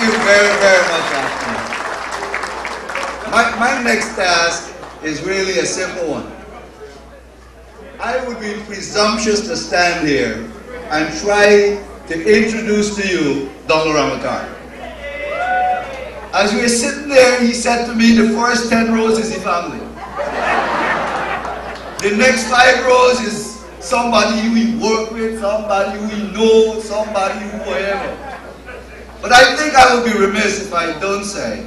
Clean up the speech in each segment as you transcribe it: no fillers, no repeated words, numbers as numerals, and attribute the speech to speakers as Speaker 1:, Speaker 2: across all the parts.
Speaker 1: you very, very much, Ashley. My next task is really a simple one. I would be presumptuous to stand here and try to introduce to you Donald Ramotar. As we were sitting there, he said to me, the first 10 rows is the family. The next 5 rows is somebody who we work with, somebody who we know, somebody who whatever. But I think I would be remiss if I don't say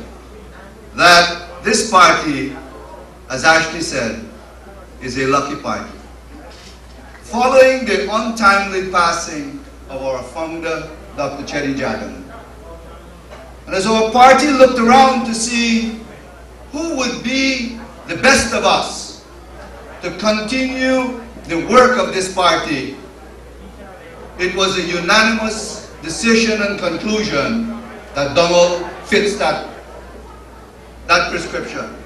Speaker 1: that this party, as Ashley said, is a lucky party. Following the untimely passing of our founder, Dr. Chetty Jagan, and as our party looked around to see who would be the best of us to continue the work of this party, it was a unanimous decision and conclusion that Donald fits that prescription.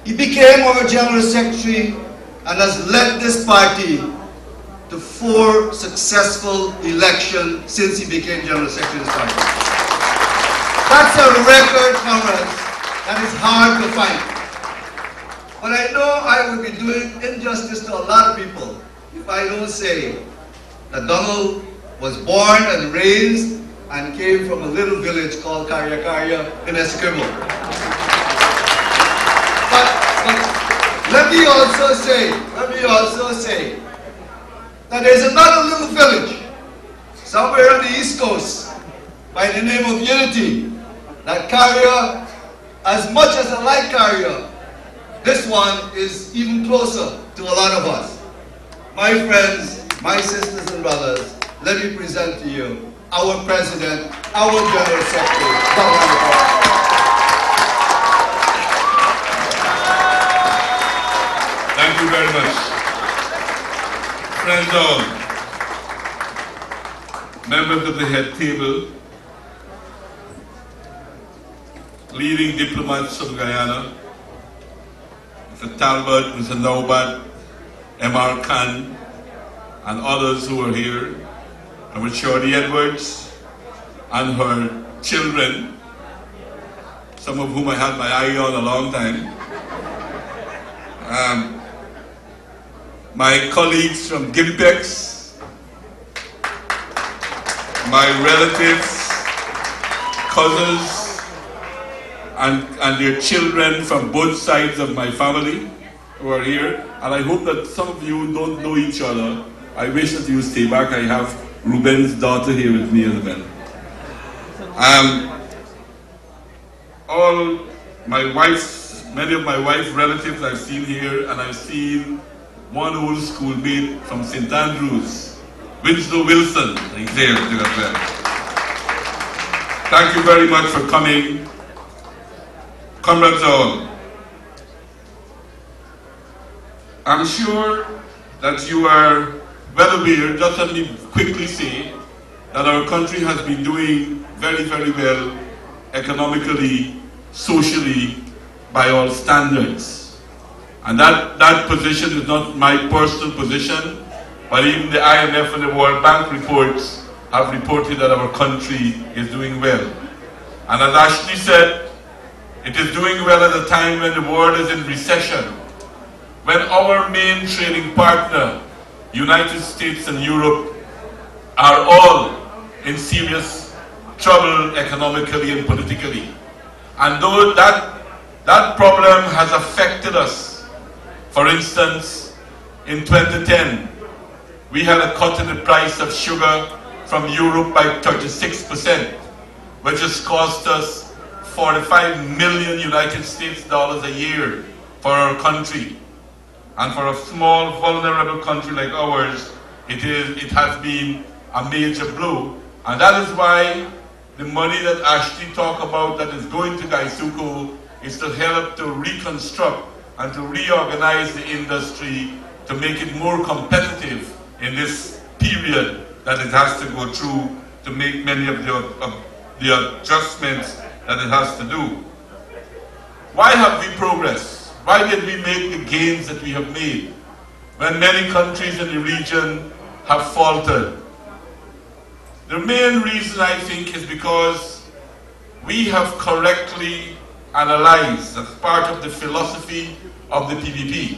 Speaker 1: He became our General Secretary and has led this party to 4 successful elections since he became General Secretary of this party. That's a record, comrades, that is hard to find. But I know I would be doing injustice to a lot of people if I don't say that Donald was born and raised and came from a little village called Karya Karya in Esquimalt. But let me also say that there's another little village somewhere on the East Coast by the name of Unity that Karya, as much as I like Karya, this one is even closer to a lot of us. My friends, my sisters and brothers, let me present to you our President, our General Secretary, Donald Ramotar.
Speaker 2: Thank you very much. Friends all, members of the head table, leading diplomats of Guyana, Mr. Talbot, Mr. Naubat, M.R. Khan, and others who are here, and with Shorty Edwards and her children, some of whom I had my eye on a long time. My colleagues from Gimpex, my relatives, cousins, and their children from both sides of my family who are here. And I hope that some of you don't know each other. I wish that you stay back. I have Ruben's daughter here with me as well. All my wife's, many of my wife's relatives I've seen here, and I've seen one old schoolmate from St. Andrews, Winslow Wilson, he's there as well. Thank you very much for coming. Comrades all, I'm sure that you are well aware, just let me quickly say, that our country has been doing very, very well economically, socially, by all standards. And that position is not my personal position, but even the IMF and the World Bank reports have reported that our country is doing well. And as Ashley said, it is doing well at a time when the world is in recession, when our main trading partner, United States and Europe, are all in serious trouble economically and politically. And though that problem has affected us, for instance, in 2010, we had a cut in the price of sugar from Europe by 36%, which has cost us 45 million United States dollars a year for our country. And for a small, vulnerable country like ours, it has been a major blow. And that is why the money that Ashley talked about that is going to Gaisuku is to help to reconstruct and to reorganize the industry to make it more competitive in this period that it has to go through to make many of the adjustments that it has to do. Why have we progressed? Why did we make the gains that we have made when many countries in the region have faltered? The main reason, I think, is because we have correctly analyzed, as part of the philosophy of the PPP,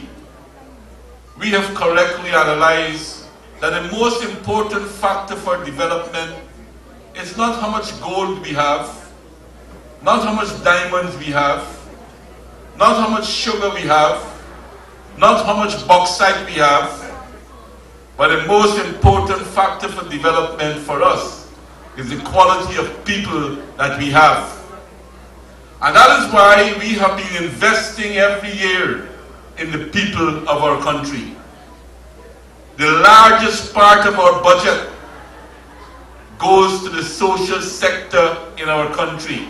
Speaker 2: we have correctly analyzed that the most important factor for development is not how much gold we have, not how much diamonds we have, not how much sugar we have, not how much bauxite we have, but the most important factor for development for us is the quality of people that we have. And that is why we have been investing every year in the people of our country. The largest part of our budget goes to the social sector in our country.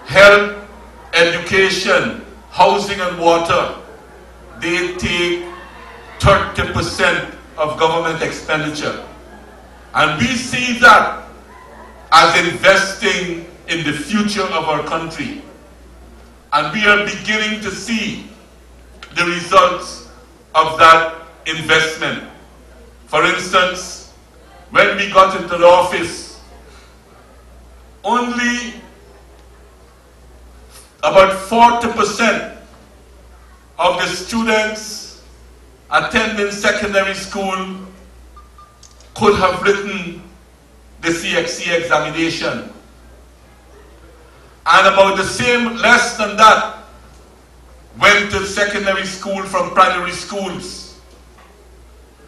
Speaker 2: Health, education, housing and water, they take 30% of government expenditure. And we see that as investing in the future of our country. And we are beginning to see the results of that investment. For instance, when we got into the office, only about 40% of the students attending secondary school could have written the CXC examination. And about the same, less than that, went to secondary school from primary schools.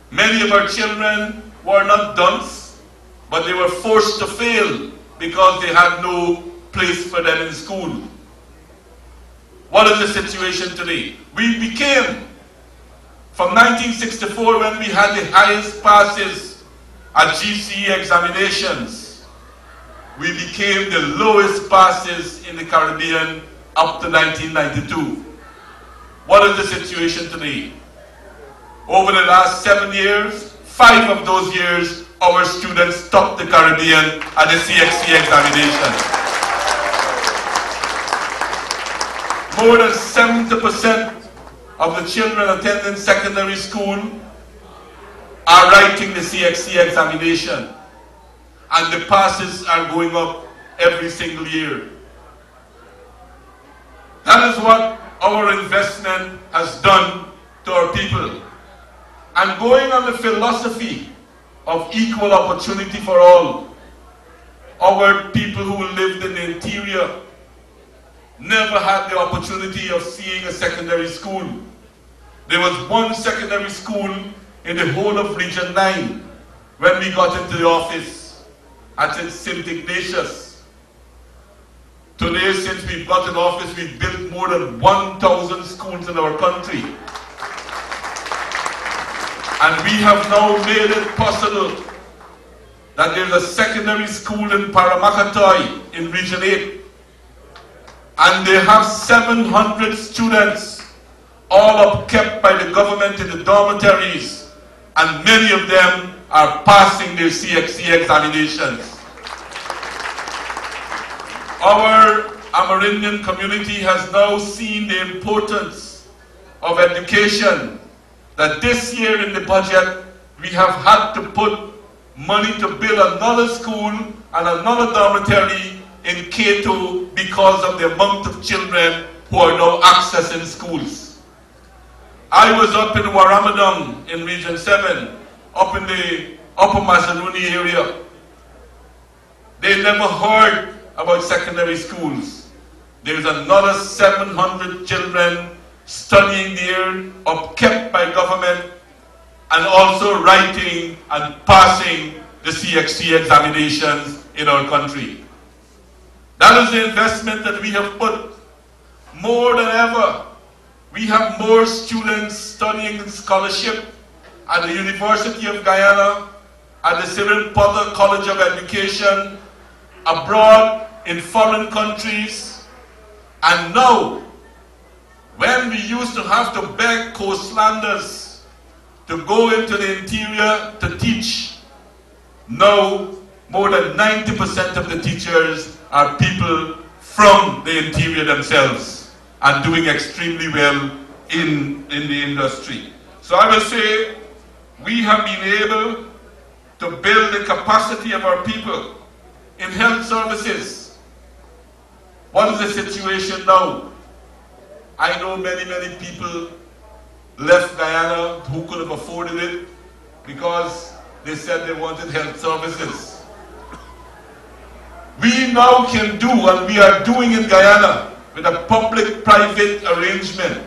Speaker 2: Many of our children were not dunce, but they were forced to fail because they had no place for them in school. What is the situation today? We became, from 1964 when we had the highest passes at GCE examinations, we became the lowest passes in the Caribbean up to 1992. What is the situation today? Over the last 7 years, 5 of those years, our students topped the Caribbean at the CXC examination. More than 70% of the children attending secondary school are writing the CXC examination. And the passes are going up every single year. That is what our investment has done to our people. And going on the philosophy of equal opportunity for all, our people who lived in the interior never had the opportunity of seeing a secondary school. There was one secondary school in the whole of Region 9 when we got into the office at St. Ignatius. Today, since we've got in office, we've built more than 1,000 schools in our country. And we have now made it possible that there's a secondary school in Paramakatoy in Region 8. And they have 700 students, all upkept by the government in the dormitories. And many of them are passing their CXC examinations. Our Amerindian community has now seen the importance of education, that this year in the budget, we have had to put money to build another school and another dormitory in Keto because of the amount of children who are now accessing schools. I was up in Warramadong in Region 7, up in the Upper Mazaruni area. They never heard about secondary schools. There's another 700 children studying there, upkept by government, and also writing and passing the CXC examinations in our country. That is the investment that we have put. More than ever, we have more students studying in scholarship at the University of Guyana, at the Cyril Potter College of Education, abroad, in foreign countries. And now, when we used to have to beg coastlanders to go into the interior to teach, now more than 90% of the teachers are people from the interior themselves and doing extremely well in the industry. So I will say we have been able to build the capacity of our people in health services. What is the situation now? I know many people left Guyana who could have afforded it because they said they wanted health services. We now can do, and we are doing in Guyana, with a public-private arrangement.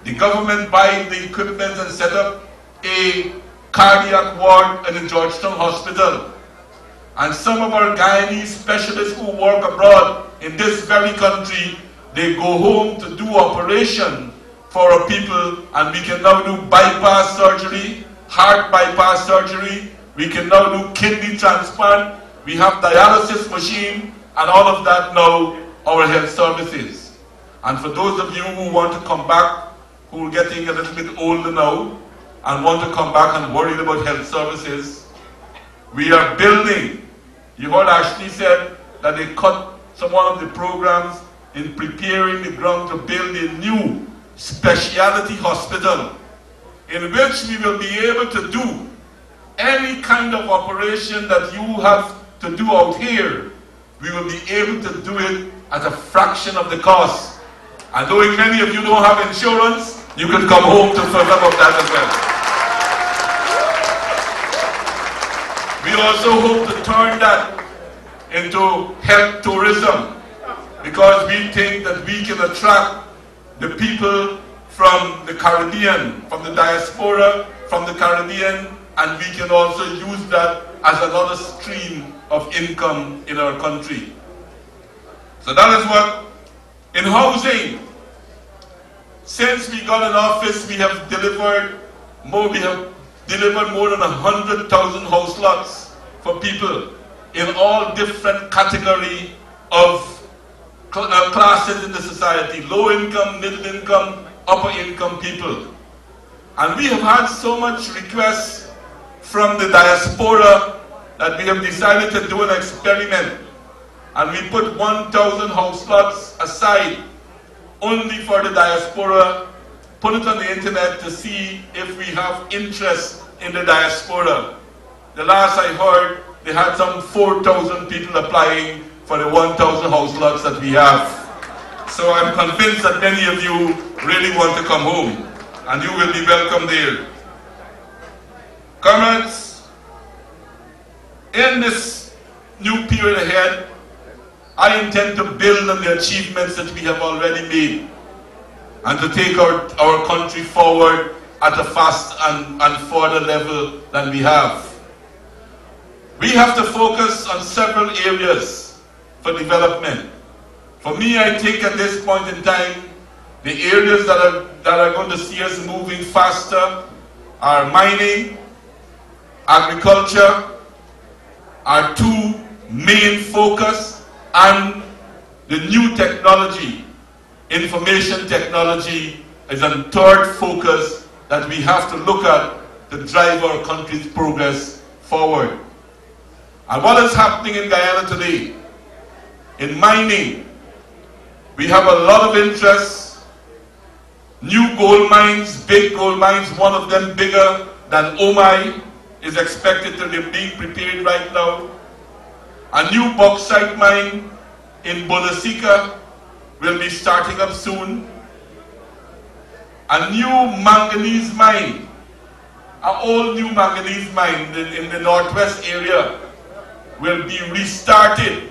Speaker 2: The government buying the equipment and set up a cardiac ward in the Georgetown Hospital. And some of our Guyanese specialists who work abroad in this very country, they go home to do operation for our people, and we can now do bypass surgery, heart bypass surgery, we can now do kidney transplant, we have dialysis machine, and all of that now, our health services. And for those of you who want to come back, who are getting a little bit older now, and want to come back and worried about health services, we are building. You heard Ashley said that they cut some of the programs in preparing the ground to build a new specialty hospital in which we will be able to do any kind of operation that you have to do out here. We will be able to do it at a fraction of the cost. And knowing many of you don't have insurance, you can come home to fill some of that as well. We also hope to turn that into health tourism, because we think that we can attract the people from the Caribbean, from the diaspora, from the Caribbean, and we can also use that as another stream of income in our country. So that is what, in housing, since we got in office, we have delivered more than 100,000 house lots for people in all different categories of classes in the society, low income, middle income, upper income people. And we have had so much requests from the diaspora that we have decided to do an experiment. And we put 1,000 house lots aside only for the diaspora, put it on the internet to see if we have interest in the diaspora. The last I heard, they had some 4,000 people applying for the 1,000 house lots that we have. So I'm convinced that many of you really want to come home, and you will be welcome there. Comrades, in this new period ahead, I intend to build on the achievements that we have already made and to take our country forward at a fast and further level than we have. We have to focus on several areas for development. For me, I think at this point in time, the areas that are going to see us moving faster are mining, agriculture, our two main focus, and the new technology. Information technology is a third focus that we have to look at to drive our country's progress forward. And what is happening in Guyana today? In mining, we have a lot of interest. New gold mines, big gold mines, one of them bigger than Omai, is expected to be being prepared right now. A new bauxite mine in Bonasika will be starting up soon. A new manganese mine, an old new manganese mine in the northwest area, will be restarted.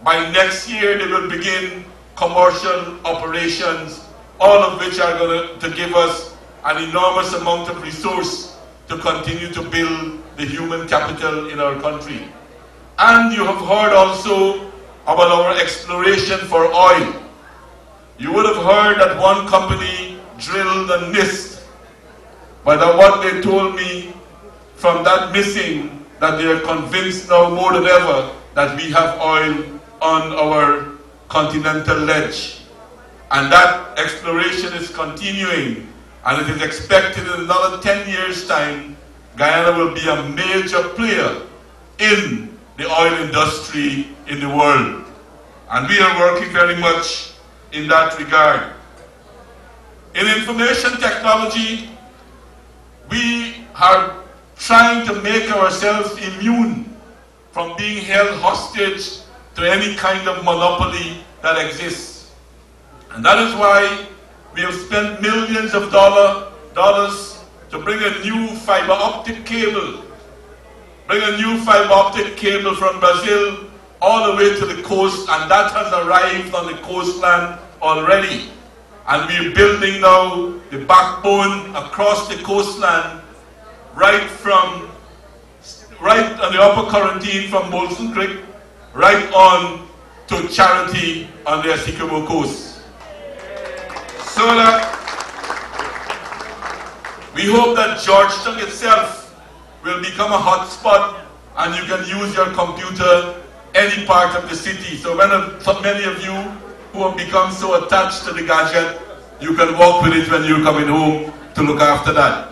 Speaker 2: By next year, they will begin commercial operations, all of which are going to give us an enormous amount of resource to continue to build the human capital in our country. And you have heard also about our exploration for oil. You would have heard that one company drilled and missed, but what they told me from that missing, that they are convinced now more than ever that we have oil on our continental ledge. And that exploration is continuing, and it is expected in another 10 years' time, Guyana will be a major player in the oil industry in the world. And we are working very much in that regard. In information technology, we are trying to make ourselves immune from being held hostage to any kind of monopoly that exists. And that is why we have spent millions of dollars to bring a new fiber optic cable. Bring a new fiber optic cable from Brazil all the way to the coast, and that has arrived on the coastland already. And we're building now the backbone across the coastland, right on the upper Quarantine from Molson Creek, right on to Charity on the Essequibo coast. So that we hope that Georgetown itself will become a hotspot and you can use your computer any part of the city. So many of you who have become so attached to the gadget, you can walk with it when you're coming home to look after that.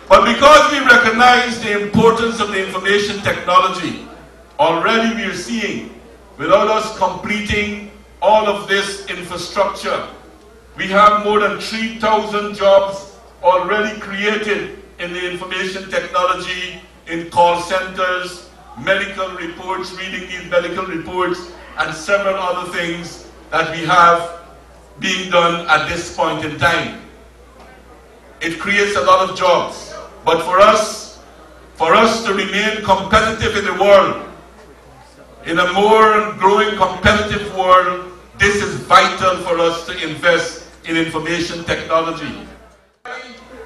Speaker 2: But because we recognize the importance of the information technology, already we are seeing, without us completing all of this infrastructure, we have more than 3,000 jobs already created in the information technology, in call centers, medical reports, reading these medical reports, and several other things that we have being done at this point in time. It creates a lot of jobs, but for us to remain competitive in the world, in a more growing competitive world, this is vital for us to invest in information technology.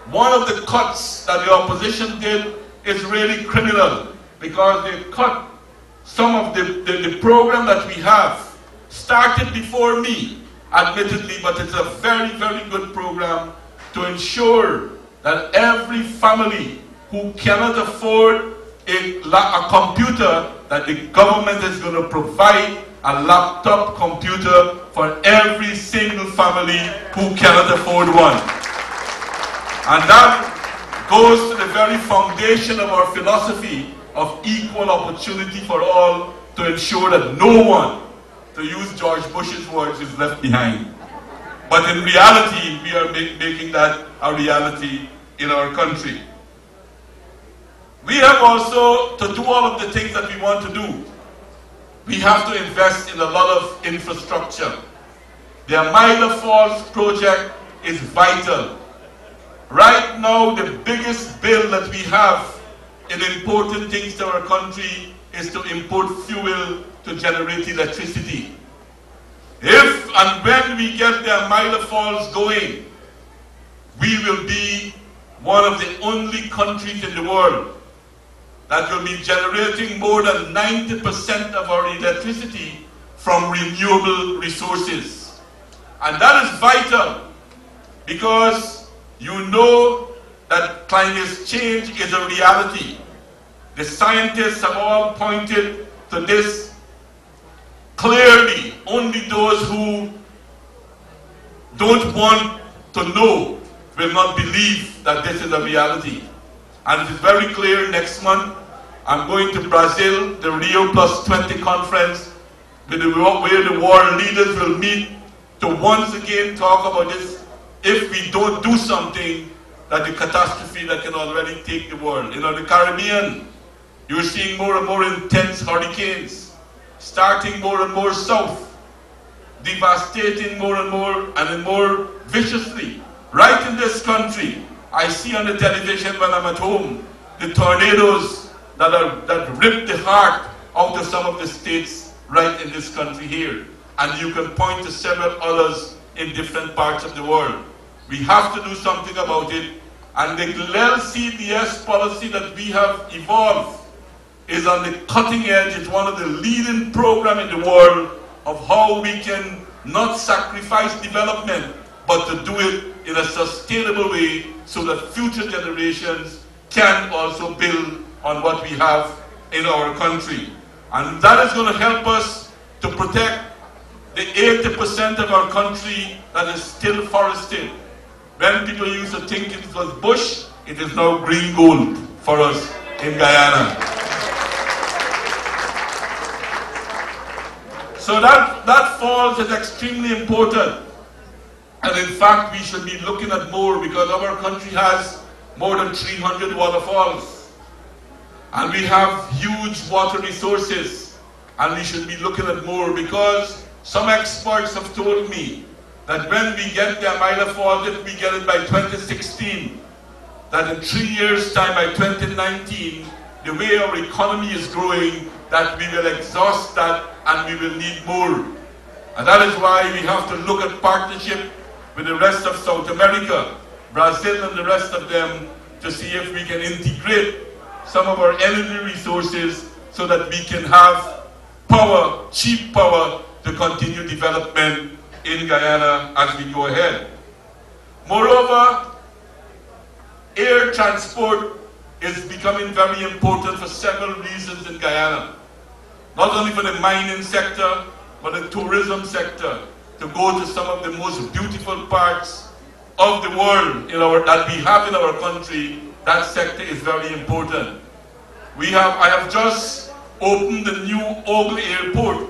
Speaker 2: One of the cuts that the opposition did is really criminal, because they cut some of the program that we have. Started before me, admittedly, but it's a very, very good program to ensure that every family who cannot afford a computer, that the government is going to provide a laptop computer for every single family who cannot afford one. And that goes to the very foundation of our philosophy of equal opportunity for all, to ensure that no one, to use George Bush's words, is left behind. But in reality, we are making that a reality in our country. We have also, to do all of the things that we want to do, we have to invest in a lot of infrastructure. The Amila Falls project is vital. Right now, the biggest bill that we have in importing things to our country is to import fuel to generate electricity. If and when we get the Amila Falls going, we will be one of the only countries in the world that will be generating more than 90% of our electricity from renewable resources. And that is vital, because you know that climate change is a reality. The scientists have all pointed to this clearly. Only those who don't want to know will not believe that this is a reality. And it is very clear. Next month, I'm going to Brazil, the Rio +20 conference, where the world leaders will meet to once again talk about this. If we don't do something, that the catastrophe that can already take the world. You know, the Caribbean, you're seeing more and more intense hurricanes, starting more and more south, devastating more and more viciously. Right in this country, I see on the television when I'm at home, the tornadoes that rip the heart out of some of the states right in this country here. And you can point to several others in different parts of the world. We have to do something about it. And the LCDS policy that we have evolved is on the cutting edge. It's one of the leading programs in the world of how we can not sacrifice development, but to do it in a sustainable way so that future generations can also build on what we have in our country. And that is going to help us to protect the 80% of our country that is still forested. When people used to think it was bush, it is now green gold for us in Guyana. So that falls is extremely important. And in fact, we should be looking at more, because our country has more than 300 waterfalls. And we have huge water resources, and we should be looking at more, because some experts have told me that when we get the Amila Falls, if we get it by 2016, that in 3 years' time, by 2019, the way our economy is growing, that we will exhaust that and we will need more. And that is why we have to look at partnership with the rest of South America, Brazil and the rest of them, to see if we can integrate some of our energy resources so that we can have power, cheap power, to continue development in Guyana as we go ahead. Moreover, air transport is becoming very important for several reasons in Guyana. Not only for the mining sector, but the tourism sector, to go to some of the most beautiful parts of the world that we have in our country. That sector is very important. I have just opened the new Ogle Airport,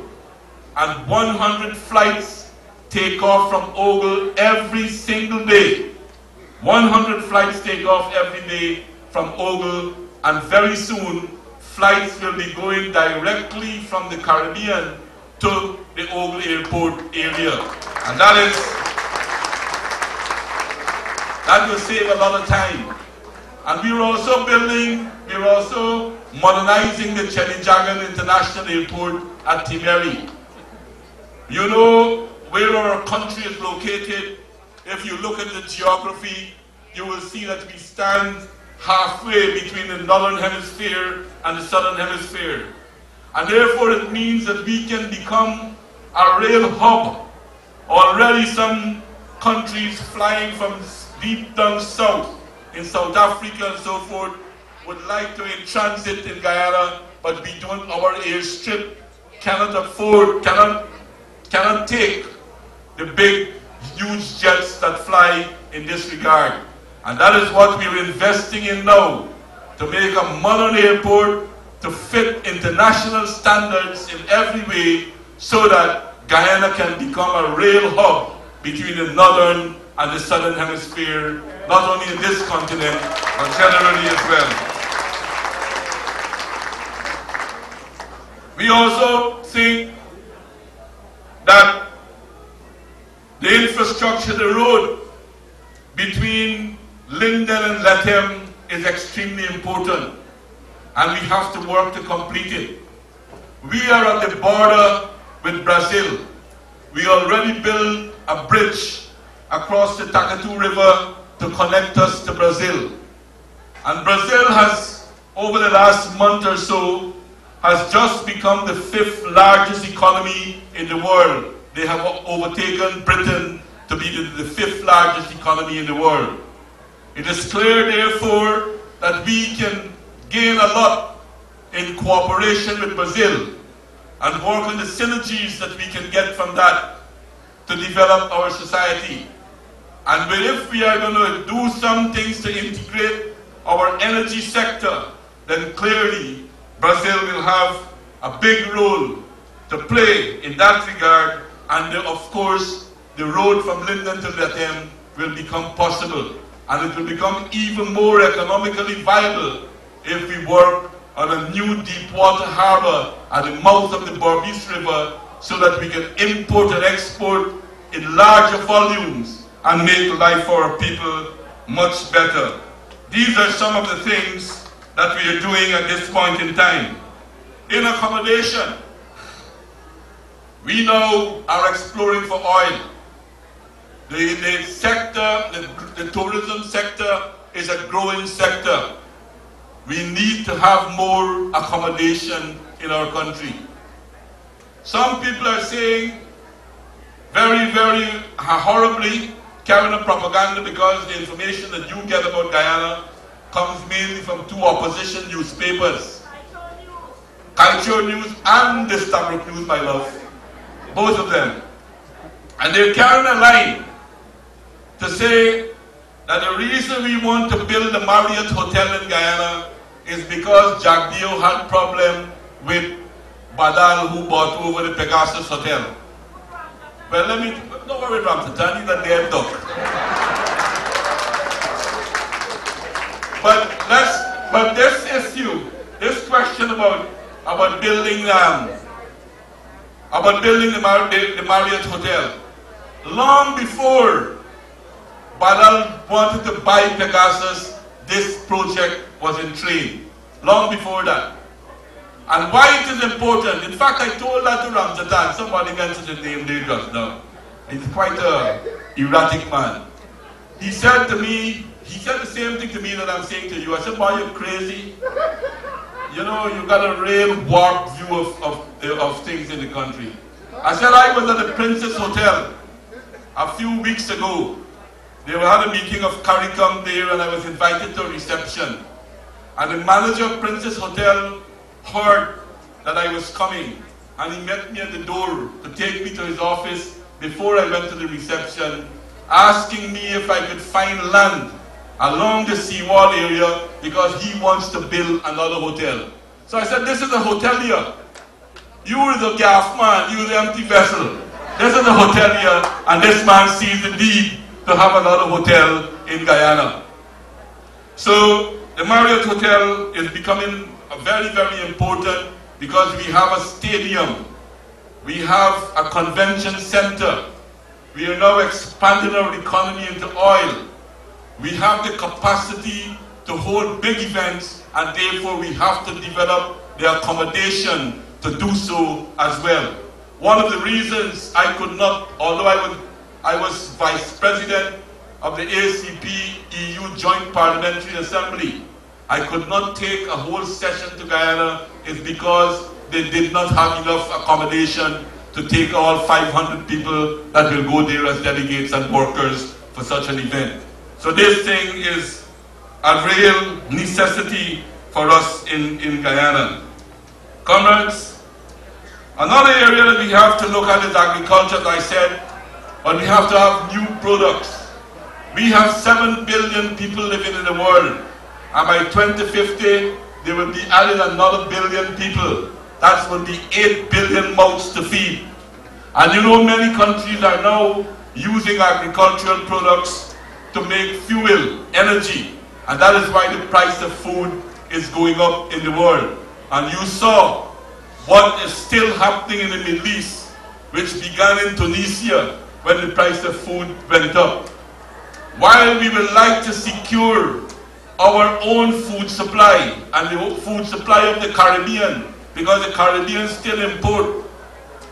Speaker 2: and 100 flights take off from Ogle every single day. 100 flights take off every day from Ogle, and very soon flights will be going directly from the Caribbean to the Ogle Airport area. And that will save a lot of time. And we're also modernizing the Chenijagan International Airport at Timeri. You know where our country is located. If you look at the geography, you will see that we stand halfway between the northern hemisphere and the southern hemisphere. And therefore it means that we can become a rail hub. Already some countries flying from deep down south, in South Africa and so forth, would like to in transit in Guyana, but we don't, our airstrip cannot afford, cannot take the big, huge jets that fly in this regard. And that is what we're investing in now, to make a modern airport to fit international standards in every way, so that Guyana can become a rail hub between the northern and the southern hemisphere, not only in this continent, but generally as well. We also think that the infrastructure, the road between Linden and Latem is extremely important, and we have to work to complete it. We are at the border with Brazil. We already built a bridge across the Takatu River to connect us to Brazil. And Brazil has, over the last month or so, has just become the 5th largest economy in the world. They have overtaken Britain to be the 5th largest economy in the world. It is clear, therefore, that we can gain a lot in cooperation with Brazil and work on the synergies that we can get from that to develop our society. And if we are going to do some things to integrate our energy sector, then clearly Brazil will have a big role to play in that regard, and of course the road from Linden to Latem will become possible, and it will become even more economically viable if we work on a new deep water harbor at the mouth of the Berbice River, so that we can import and export in larger volumes and make life for our people much better. These are some of the things that we are doing at this point in time. In accommodation, we now are exploring for oil. The sector, the tourism sector is a growing sector. We need to have more accommodation in our country. Some people are saying very, very horribly, carrying a propaganda, because the information that you get about Guyana comes mainly from 2 opposition newspapers, Culture News and the Stabroek News, my love, both of them. And they're carrying a line to say that the reason we want to build the Marriott Hotel in Guyana is because Jagdeo had problem with Badal, who bought over the Pegasus Hotel. Well, don't worry, Ramsatan, he's a dead duck. But this issue, this question about building the Marriott Hotel, long before Badal wanted to buy Pegasus, this project was in train. Long before that. And why it is important, in fact I told that to Ramotar, somebody mentioned his name there just now. He's quite an erratic man. He said to me, he said the same thing to me that I'm saying to you. I said, boy, you're crazy. You know, you got a real warped view of things in the country. I said, I was at the Princess Hotel a few weeks ago. They had a meeting of CARICOM there and I was invited to a reception. And the manager of Princess Hotel heard that I was coming. And he met me at the door to take me to his office before I went to the reception, asking me if I could find land along the seawall area because he wants to build another hotel. So I said, this is a hotel here. You are the gaff man, you are the empty vessel. This is a hotel here, and this man sees the need to have another hotel in Guyana. So the Marriott Hotel is becoming very, very important because we have a stadium. We have a convention center. We are now expanding our economy into oil. We have the capacity to hold big events, and therefore we have to develop the accommodation to do so as well. One of the reasons I could not, although I was vice president of the ACP EU Joint Parliamentary Assembly, I could not take a whole session to Guyana is because they did not have enough accommodation to take all 500 people that will go there as delegates and workers for such an event. So this thing is a real necessity for us in Guyana. Comrades, another area that we have to look at is agriculture, as I said, but we have to have new products. We have 7 billion people living in the world, and by 2050, there will be added another billion people. That would be 8 billion mouths to feed. And you know, many countries are now using agricultural products to make fuel, energy, and that is why the price of food is going up in the world. And you saw what is still happening in the Middle East, which began in Tunisia when the price of food went up. While we would like to secure our own food supply and the food supply of the Caribbean, because the Caribbean still import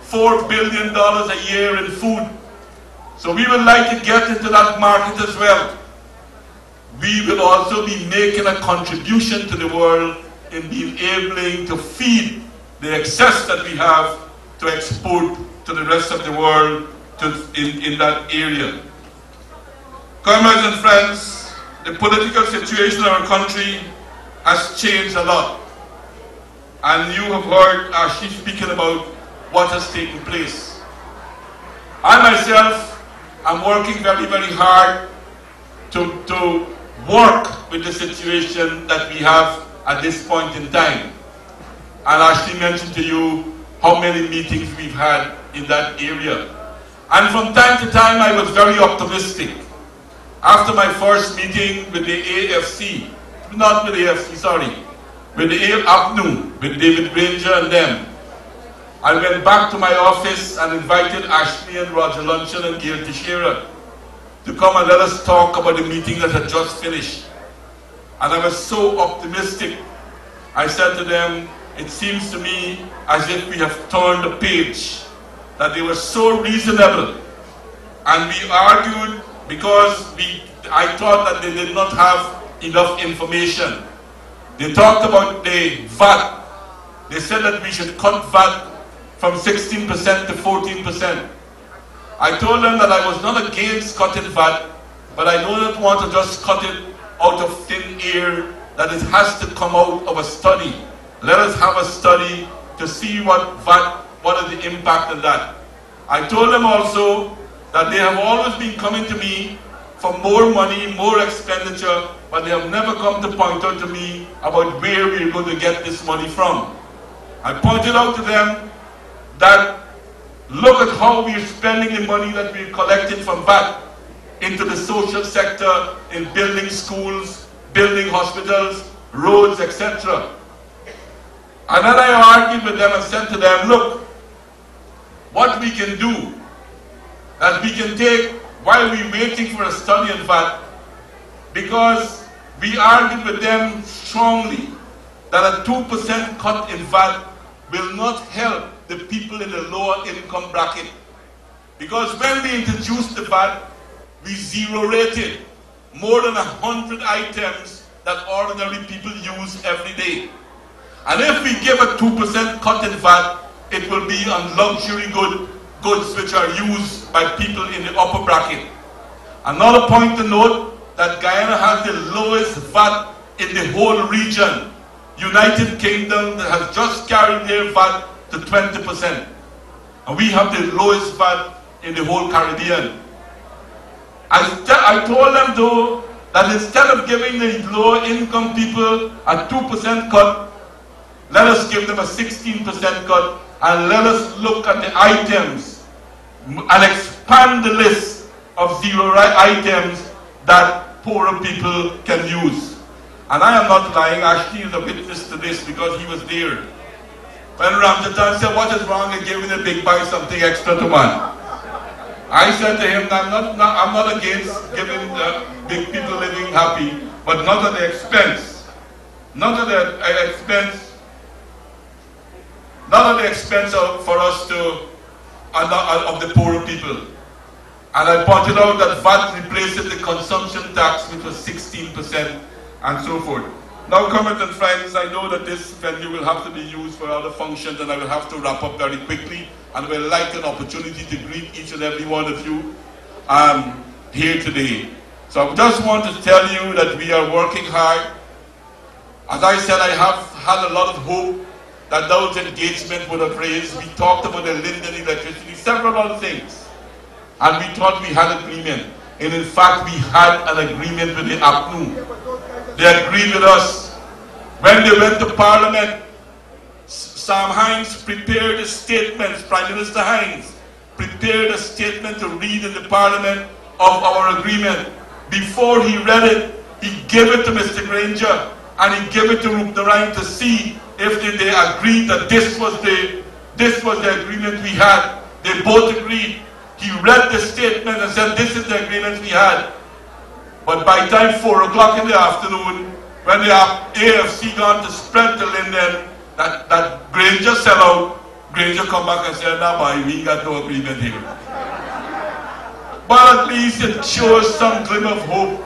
Speaker 2: $4 billion a year in food. So we would like to get into that market as well. We will also be making a contribution to the world in being able to feed the excess that we have to export to the rest of the world in that area. Comrades and friends, the political situation in our country has changed a lot. And you have heard Ashley speaking about what has taken place. I myself am working very, very hard to work with the situation that we have at this point in time. And Ashley mentioned to you how many meetings we've had in that area. And from time to time I was very optimistic. After my first meeting with the AFC, not with the AFC, sorry, with the APNU, with David Granger and them, I went back to my office and invited Ashley and Roger Luncheon and Gail Teixeira to come and let us talk about the meeting that had just finished. And I was so optimistic. I said to them, it seems to me as if we have turned the page, that they were so reasonable. And we argued because I thought that they did not have enough information. They talked about the VAT. They said that we should cut VAT from 16% to 14%. I told them that I was not against cutting VAT, but I do not want to just cut it out of thin air, that it has to come out of a study. Let us have a study to see what is the impact of that. I told them also that they have always been coming to me for more money, more expenditure, but they have never come to point out to me about where we are going to get this money from. I pointed out to them that look at how we are spending the money that we are collecting from VAT into the social sector, in building schools, building hospitals, roads, etc. And then I argued with them and said to them, look, what we can do, that we can take while we're waiting for a study in VAT, because we argued with them strongly that a 2% cut in VAT will not help the people in the lower income bracket. Because when we introduced the VAT, we zero-rated more than 100 items that ordinary people use every day. And if we give a 2% cut in VAT, it will be on luxury goods which are used by people in the upper bracket. Another point to note, that Guyana has the lowest VAT in the whole region. United Kingdom has just carried their VAT to 20%. And we have the lowest VAT in the whole Caribbean. I told them though, that instead of giving the lower income people a 2% cut, let us give them a 16% cut, and let us look at the items and expand the list of zero items that poorer people can use. And I am not lying, Ashley is a witness to this because he was there. When Ramotar said, what is wrong in giving a big buy something extra to one? I said to him, I'm not against giving big people living happy, but not at the expense. Not at the expense. Not at the expense for us of the poorer people. And I pointed out that VAT replaces the consumption tax, which was 16%, and so forth. Now, comrades and friends, I know that this venue will have to be used for other functions, and I will have to wrap up very quickly, and we'll like an opportunity to greet each and every one of you here today. So I just want to tell you that we are working hard. As I said, I have had a lot of hope that those engagement would have raised. We talked about the Linden electricity, several other things. And we thought we had agreement. And in fact, we had an agreement with the APNU. They agreed with us. When they went to Parliament, Sam Hines prepared a statement, Prime Minister Hines prepared a statement to read in the Parliament of our agreement. Before he read it, he gave it to Mr. Granger, and he gave it to Ramotar to see if they agreed that this was the agreement we had. They both agreed. He read the statement and said, this is the agreement we had. But by time 4 o'clock in the afternoon, when the AFC gone to spread the Linden, that Granger sell out, Granger come back and said, nah boy, we got no agreement here. But at least it shows some glimmer of hope,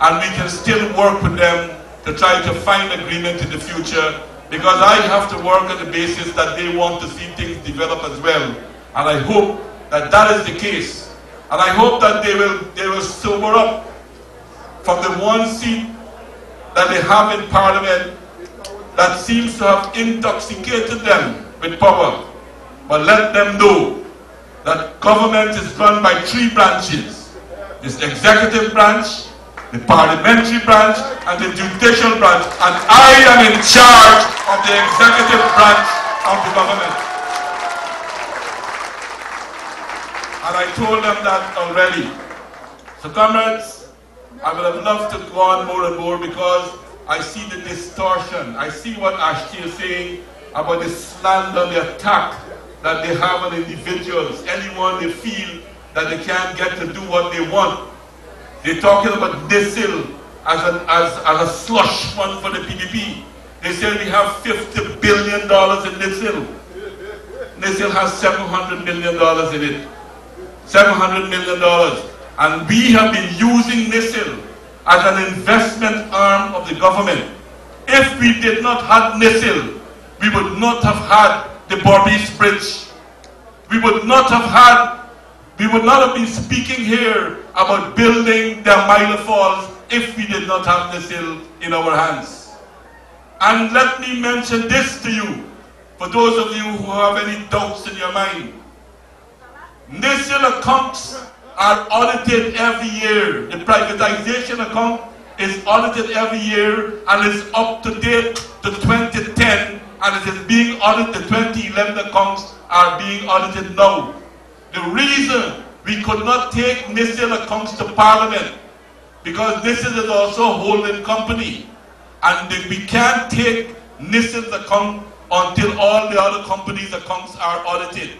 Speaker 2: and we can still work with them to try to find agreement in the future, because I have to work on the basis that they want to see things develop as well. And I hope that that is the case. And I hope that they will sober up from the one seat that they have in Parliament that seems to have intoxicated them with power. But let them know that government is run by 3 branches. This executive branch, the parliamentary branch, and the judicial branch. And I am in charge of the executive branch of the government. And I told them that already. So comrades, I would have loved to go on more and more, because I see the distortion. I see what Ashti is saying about the slander, the attack that they have on individuals. Anyone they feel that they can't get to do what they want. They're talking about NISIL as a slush fund for the PPP. They say we have $50 billion in NISIL. NISIL has $700 million in it. $700 million. And we have been using NISIL as an investment arm of the government. If we did not have NISIL, we would not have had the Berbice Bridge. We would not have been speaking here about building the Mila Falls if we did not have NISIL in our hands. And let me mention this to you, for those of you who have any doubts in your mind. NISIL accounts are audited every year. The privatization account is audited every year and is up to date to 2010, and it is being audited. The 2011 accounts are being audited now. The reason we could not take NISIL accounts to Parliament, because Nissan is also a holding company, and we can't take Nissan's account until all the other companies' accounts are audited.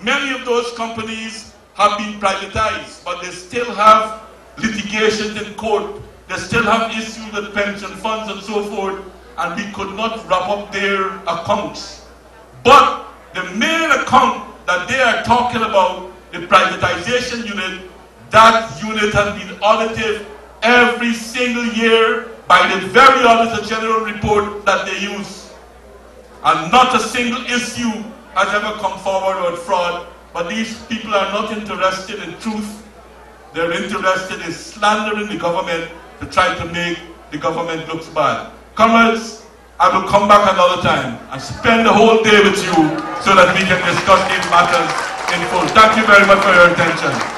Speaker 2: Many of those companies have been privatized, but they still have litigations in court. They still have issues with pension funds and so forth, and we could not wrap up their accounts. But the main account that they are talking about, the privatization unit, that unit has been audited every single year by the very Auditor General report that they use. And not a single issue has ever come forward about fraud, but these people are not interested in truth. They're interested in slandering the government to try to make the government look bad. Comrades, I will come back another time and spend the whole day with you so that we can discuss these matters in full. Thank you very much for your attention.